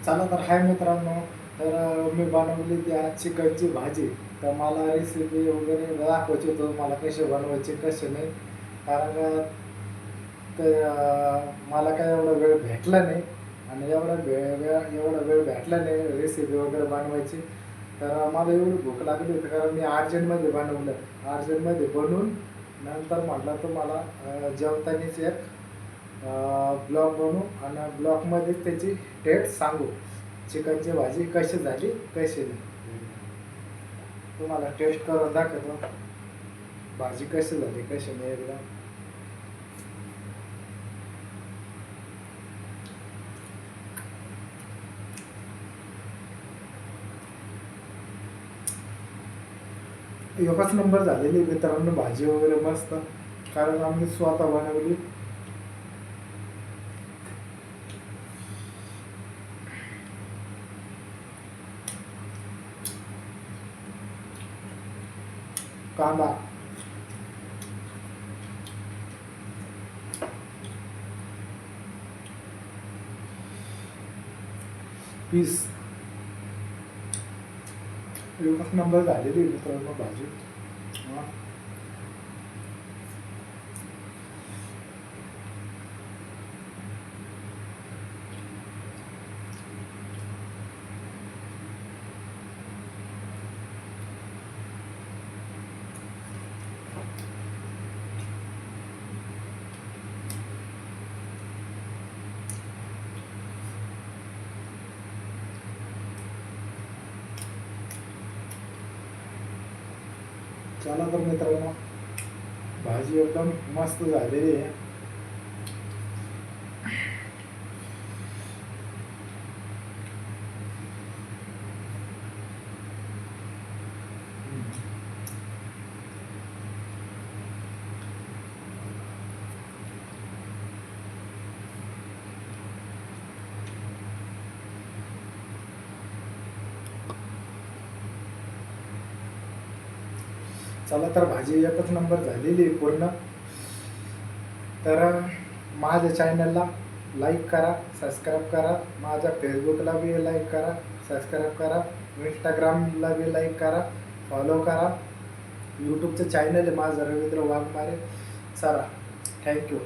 चला तर हाय मित्रांनो. तर मी बनवली ती आज चिकनची भाजी. तर मला रेसिपी वगैरे दाखवायची होतं मला कसे बनवायचे कसे नाही. कारण मला काय एवढा वेळ भेटला नाही आणि एवढा वेळ भेटला नाही रेसिपी वगैरे बनवायची. तर मला एवढी भूक लागली होती कारण मी अर्जंटमध्ये बनवलं. अर्जंटमध्ये बनवून नंतर म्हटलं तुम्हाला जेवतानाच एक ब्लॉग बनवू आणि ब्लॉगमध्येच त्याची टेस्ट सांगू. चिकनची भाजी कशी झाली कशी नाही. तुम्हाला टेस्ट करून दाखवतो भाजी कशी झाली कशी नाही एकदम. एकच नंबर झालेली मित्रांनो भाजी वगैरे मस्त. कारण आम्ही स्वतः बनवली. कांदा, पीस, एकच नंबर झालेली मित्रांनो भाजी. हा. चला तर मित्रांनो भाजी एकदम मस्त झालेली आहे. चला तर भाजी एकच नंबर झालेली आहे पूर्ण. तर माझ्या चॅनलला लाईक करा, सबस्क्राईब करा. माझ्या फेसबुकला बी लाईक करा, सबस्क्राईब करा. इंस्टाग्रामला बी लाईक करा, फॉलो करा. यूट्यूबचं चॅनल आहे माझं रवींद्र वाघमारे. चला, थँक्यू.